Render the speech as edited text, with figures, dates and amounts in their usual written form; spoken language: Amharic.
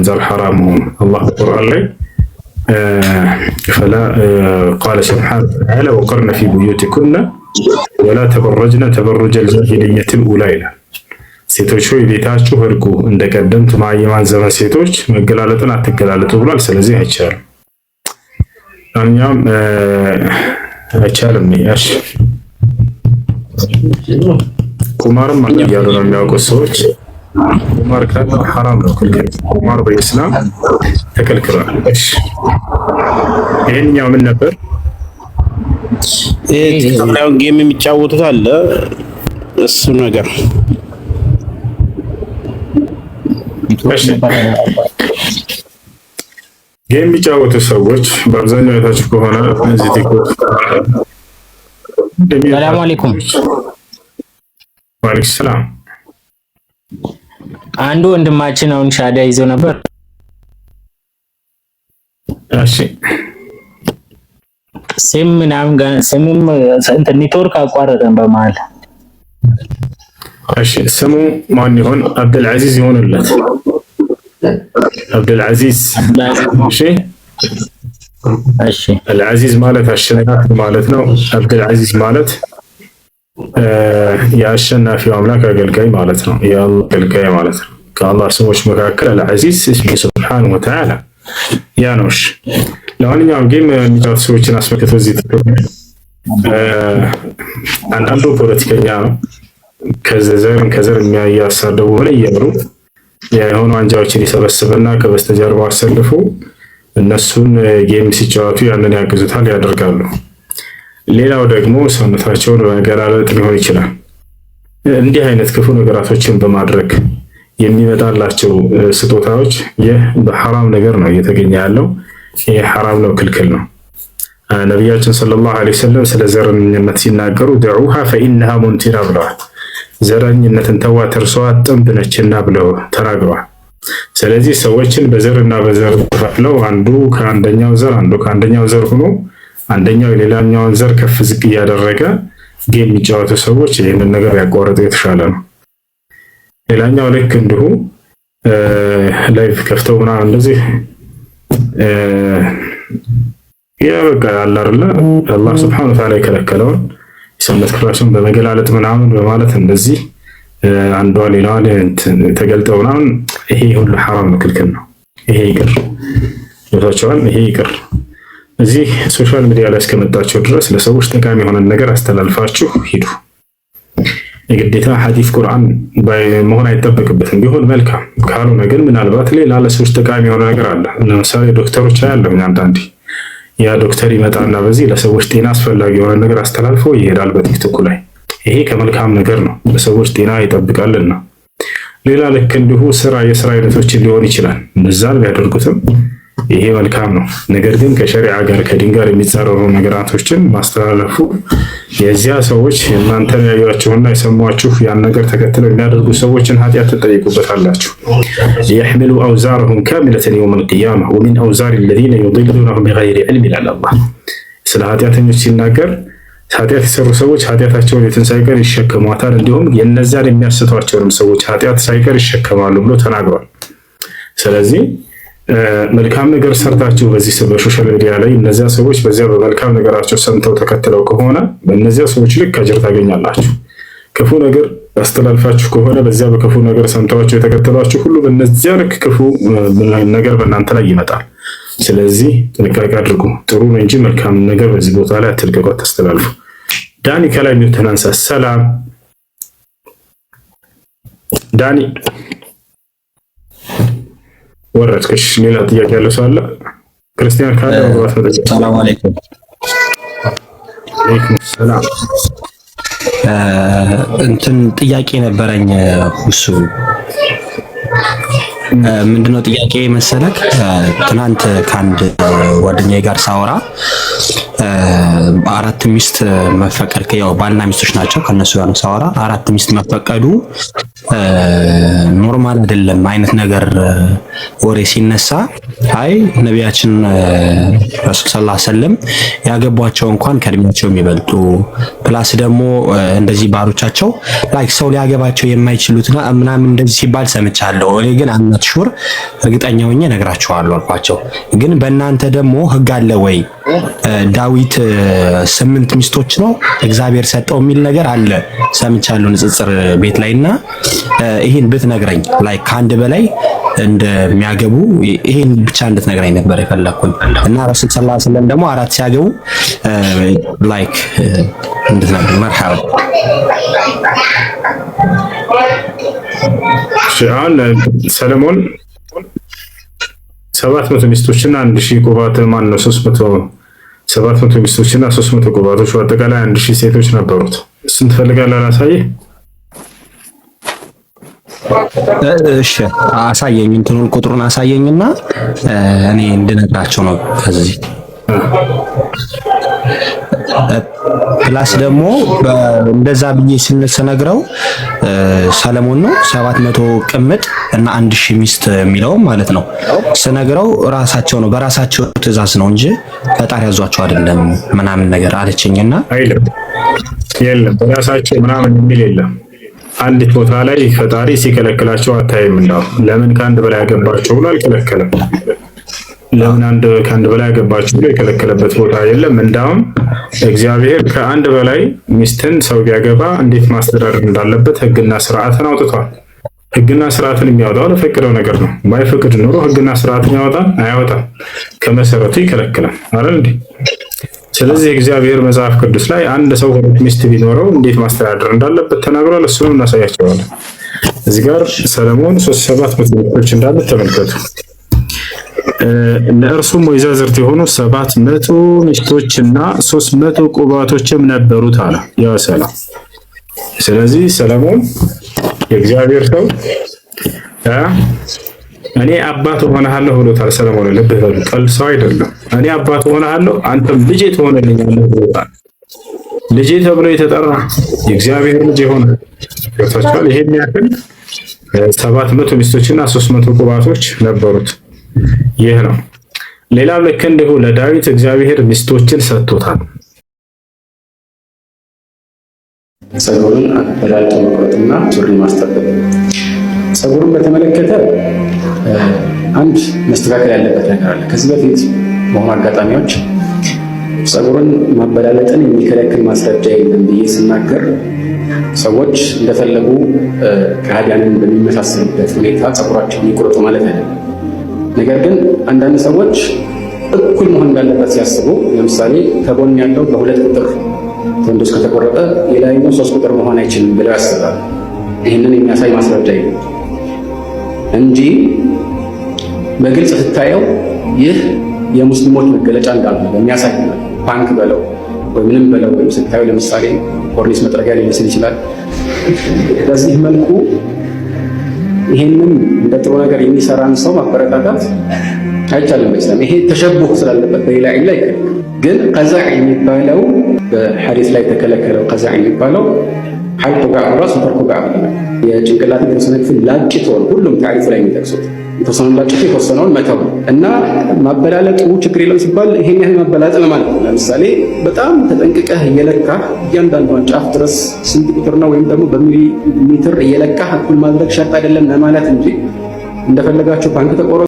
ገንዘብ ሐራም መሆኑ አላህ ቁርአን ላይ فلا قال سبحانه وتعالى وقرن في بيوتكن ولا تبرجن تبرج الجاهلية الأولى ይላል። ሴቶች ሆይ ቤታችሁ እርጉ እንደ ቀደምት ማየማን ዘመን ሴቶች መገላለጥን አትገላለጡ ብሏል። ስለዚህ አይቻልም። እኛም አይቻልም። ያሽ ቁማርም እያሉ ነው የሚያውቁት ሰዎች። ቁማር ካለ ሐራም ነው፣ ክልክል። ቁማር በኢስላም ተከልክሏል። እሺ ይሄኛው ምን ነበር? ታዲያ ጌም የሚጫወቱት አለ እሱ ነገር ጌም የሚጫወቱ ሰዎች በአብዛኛው የታችሁ ከሆነ እዚህ ቲክቶክ ሰላም አለይኩም። ወአለይኩም ሰላም። አንዱ ወንድማችን አሁን ሻዳ ይዞ ነበር። እሺ ስም ኔትወርክ አቋረጠን በመሀል። እሺ ስሙ ማን ይሆን? አብዱልዓዚዝ ይሆንለት። አብዱልዓዚዝ። እሺ እሺ አልዓዚዝ ማለት አሸናፊ ማለት ነው። አብዱልዓዚዝ ማለት የአሸናፊው አምላክ አገልጋይ ማለት ነው። የአላህ አገልጋይ ማለት ነው። ከአላህ ስሞች መካከል አልዓዚዝ እስሙ ሱብሓነሁ ወተዓላ ያ ነው። እሺ ለማንኛውም ጌም የሚጫወቱ ሰዎችን አስመልክቶ እዚህ አንዳንዱ ፖለቲከኛ ነው። ከዘር የሚያሳደቡ ሆነ እየምሩ የሆኑ አንጃዎችን ይሰበስብና ከበስተጀርባው አሰልፎ እነሱን ጌም ሲጫወቱ ያንን ያግዙታል፣ ያደርጋሉ። ሌላው ደግሞ ሰውነታቸውን በመገላለጥ ሊሆን ይችላል። እንዲህ አይነት ክፉ ነገራቶችን በማድረግ የሚመጣላቸው ስጦታዎች ይህ በሐራም ነገር ነው እየተገኘ ያለው። ይህ ሐራም ነው፣ ክልክል ነው። ነቢያችን ሰለላሁ ዐለይሂ ወሰለም ስለ ዘረኝነት ሲናገሩ ደዑሃ ፈኢነሃ ሙንቲራ ብለዋል። ዘረኝነትን ተዋት እርሷ ጥንብ ነችና ብለው ተናግረዋል። ስለዚህ ሰዎችን በዘርና በዘር ተከፍለው አንዱ ከአንደኛው ዘር ሆኖ አንደኛው የሌላኛውን ዘር ከፍ ዝቅ እያደረገ ጌም የሚጫወቱ ሰዎች ይህንን ነገር ያቋርጡ የተሻለ ነው። ሌላኛው ልክ እንዲሁ ላይቭ ከፍተው ምናምን እንደዚህ በቃ አለ አይደለ አላህ ሱብሓነሁ ወተዓላ የከለከለውን የሰውነት ክፍላቸውን በመገላለጥ ምናምን በማለት እንደዚህ አንዷ ሌላዋን ተገልጠው ምናምን ይሄ ሁሉ ሐራም ነው፣ ክልክል ነው። ይሄ ይቅር ይወታቸዋል። ይሄ ይቅር። እዚህ ሶሻል ሚዲያ ላይ እስከመጣችሁ ድረስ ለሰዎች ጠቃሚ የሆነ ነገር አስተላልፋችሁ ሂዱ። የግዴታ ሐዲስ ቁርአን መሆን አይጠበቅበትም። ቢሆን መልካም፣ ካልሆነ ግን ምናልባት ሌላ ለሰዎች ጠቃሚ የሆነ ነገር አለ። ለምሳሌ ዶክተሮች ያለው አንዳንዴ ያ ዶክተር ይመጣና በዚህ ለሰዎች ጤና አስፈላጊ የሆነ ነገር አስተላልፎ ይሄዳል በቲክቶክ ላይ። ይሄ ከመልካም ነገር ነው፣ ለሰዎች ጤና ይጠብቃልና። ሌላ ልክ እንዲሁ የስራ አይነቶችን ሊሆን ይችላል። እነዛን ቢያደርጉትም ይሄ መልካም ነው። ነገር ግን ከሸሪዓ ጋር ከዲን ጋር የሚጻረሩ ነገራቶችን ማስተላለፉ የዚያ ሰዎች እናንተን ያዩአችሁና የሰሟችሁ ያን ነገር ተከትለው የሚያደርጉ ሰዎችን ኃጢአት ትጠይቁበታላችሁ። يحمل أوزارهم كاملة يوم القيامة ومن أوزار الذين يضلونهم بغير علم ይላል አላህ። ስለ ኃጢአተኞች ሲናገር ኃጢአት የሰሩ ሰዎች ኃጢአታቸውን የትንሣኤ ቀን ይሸከሟታል፣ እንዲሁም የነዛን የሚያስቷቸውንም ሰዎች ኃጢአት ሳይቀር ይሸከማሉ ብሎ ተናግሯል። ስለዚህ መልካም ነገር ሰርታችሁ በዚህ በሶሻል ሚዲያ ላይ እነዚያ ሰዎች በዚያ በመልካም ነገራቸው ሰምተው ተከትለው ከሆነ በእነዚያ ሰዎች ልክ አጅር ታገኛላችሁ። ክፉ ነገር አስተላልፋችሁ ከሆነ በዚያ በክፉ ነገር ሰምተዋቸው የተከተሏችሁ ሁሉ በእነዚያ ልክ ክፉ ነገር በእናንተ ላይ ይመጣል። ስለዚህ ጥንቃቄ አድርጉ። ጥሩ ነው እንጂ መልካም ነገር በዚህ ቦታ ላይ አትልቀቁ፣ አታስተላልፉ። ዳኒ ከላይ ተናንሳ። ሰላም ዳኒ ወረድክሽ። ሌላ ጥያቄ ያለው ሰው አለ? ክርስቲያን ካለ መግባት ነው። ሰላም አለይኩም። አለይኩም ሰላም። እንትን ጥያቄ ነበረኝ እሱ ምንድነው ጥያቄ መሰለክ? ትናንት ከአንድ ጓደኛዬ ጋር ሳወራ አራት ሚስት መፈቀድ ያው ባልና ሚስቶች ናቸው። ከነሱ ጋር ሳወራ አራት ሚስት መፈቀዱ ኖርማል አይደለም አይነት ነገር ወሬ ሲነሳ አይ ነቢያችን ረሱል ሰለላሁ ዐለይሂ ወሰለም ያገቧቸው እንኳን ከእድሜያቸው የሚበልጡ ፕላስ ደግሞ እንደዚህ ባሮቻቸው ላይክ ሰው ሊያገባቸው የማይችሉትና ምናምን እንደዚህ ሲባል ሰምቻለሁ። እኔ ግን አምናት ሹር እርግጠኛ ሆኜ እነግራቸዋለሁ አልኳቸው። ግን በእናንተ ደግሞ ህግ አለ ወይ? ዳዊት 8 ሚስቶች ነው እግዚአብሔር ሰጠው የሚል ነገር አለ ሰምቻለሁ ንጽጽር ቤት ላይና ይሄን ብትነግረኝ ላይክ ከአንድ በላይ እንደሚያገቡ ይሄን ብቻ እንድትነግረኝ ነበር የፈለኩኝ። እና ረሱል ሰለላሁ ዐለይሂ ወሰለም ደግሞ 4 ሲያገቡ ላይክ እንድትነግረኝ መርሐባ። ሰለሞን 700 ሚስቶችና 1000 ቁባት ማን ነው 700 ሚስቶችና 300 ቁባቶች በአጠቃላይ 1000 ሴቶች ነበሩት። እሱን ትፈልጋለህ ላሳየህ? እሺ አሳየኝ፣ እንትኑን ቁጥሩን አሳየኝና እኔ እንድነግራቸው ነው። ከዚህ ፕላስ ደግሞ እንደዛ ብዬ ስነግረው ሰለሞን ነው 700 ቅምጥ እና 1000 ሚስት የሚለው ማለት ነው ስነግረው ራሳቸው ነው በራሳቸው ትእዛዝ ነው እንጂ ፈጣሪ ያዟቸው አይደለም ምናምን ነገር አለችኝና አይደለም የለም በራሳቸው ምናምን የሚል የለም። አንዲት ቦታ ላይ ፈጣሪ ሲከለክላቸው አታይም እንዳው ለምን ከአንድ በላይ ያገባቸው ብሎ አልከለከለም። ለምን ከአንድ በላይ ያገባቸው ብሎ የከለከለበት ቦታ የለም። እንዳውም እግዚአብሔር ከአንድ በላይ ሚስትን ሰው ቢያገባ እንዴት ማስተዳደር እንዳለበት ህግና ስርዓትን አውጥቷል። ህግና ስርዓትን የሚያወጣው ለፈቀደው ነገር ነው። ባይፈቅድ ኖሮ ህግና ስርዓትን ያወጣል? አያወጣም። ከመሰረቱ ይከለክላል አይደል እንዴ? ስለዚህ እግዚአብሔር መጽሐፍ ቅዱስ ላይ አንድ ሰው ሁለት ሚስት ቢኖረው እንዴት ማስተዳደር እንዳለበት ተናግሯል። እሱንም እናሳያቸዋለን። እዚህ ጋር ሰለሞን 700 ሚስቶች እንዳሉት ተመልከቱ። ለእርሱም ወይዛዝርት የሆኑ 700 ሚስቶችና 300 ቁባቶችም ነበሩት አለ። ያ ሰላም። ስለዚህ ሰለሞን የእግዚአብሔር ሰው እኔ አባት ሆነሃለሁ ብሎታል። ሰለሞን ልብ በሉ፣ ቀልድ ሰው አይደለም። እኔ አባት ሆነሃለሁ አንተም ልጄ ትሆንልኛለህ ብሎታል። ልጄ ተብሎ የተጠራ የእግዚአብሔር ልጅ የሆነ ገብታችኋል። ይሄን ያክል 700 ሚስቶችና 300 ቁባቶች ነበሩት። ይህ ነው። ሌላም ልክ እንዲሁ ለዳዊት እግዚአብሔር ሚስቶችን ሰጥቶታል። ጸጉሩን አበላልጦ መቁረጥና ሱሪ ማስጠበቅ። ጸጉሩን በተመለከተ አንድ መስተካከል ያለበት ነገር አለ። ከዚህ በፊት በሆኑ አጋጣሚዎች ጸጉሩን ማበላለጥን የሚከለክል ማስረጃ የለም ብዬ ስናገር ሰዎች እንደፈለጉ ከሃዲያንን በሚመሳሰልበት ሁኔታ ጸጉራቸውን ይቁረጡ ማለት አይደለም። ነገር ግን አንዳንድ ሰዎች እኩል መሆን እንዳለበት ሲያስቡ፣ ለምሳሌ ከጎን ያለው በ2 ቁጥር ተንዶስ ከተቆረጠ የላይኛው 3 ቁጥር መሆን አይችልም ብለው ያስባሉ። ይህንን የሚያሳይ ማስረጃ ይሁን እንጂ በግልጽ ስታየው ይህ የሙስሊሞች መገለጫ እንዳልሆነ የሚያሳይ ነው። ፓንክ በለው ወይ ምንም በለው ወይም ስታየው ለምሳሌ ኮርኒስ መጥረጊያ ሊመስል ይችላል። በዚህ መልኩ ይሄንን እንደ ጥሩ ነገር የሚሰራን ሰው ማበረታታት አይቻልም። በእስላም ይሄ ተሸቡህ ስላለበት በሌላ ዒላ ይከለከላል። ግን ቀዛዕ የሚባለው በሐዲስ ላይ ተከለከለው። ቀዛዕ የሚባለው ሐልቁ ጋዕ ራስ ተርኩ ጋዕ የጭንቅላት የተወሰነ ክፍል ላጭቶ ሁሉም ታሪፍ ላይ የሚጠቅሱት የተወሰነ ላጭቶ የተወሰነውን መተው እና ማበላለጡ ችግር የለም ሲባል ይሄን ያህል ማበላለጥ ማለት ነው። ለምሳሌ በጣም ተጠንቅቀህ እየለካህ እያንዳንዷን ጫፍ ድረስ ስንት ቁጥር ነው ወይም ደግሞ በሚሊ ሜትር እየለካህ እኩል ማድረግ ሸርጥ አይደለም ለማለት እንጂ እንደፈለጋችሁ ባንክ ተቆረ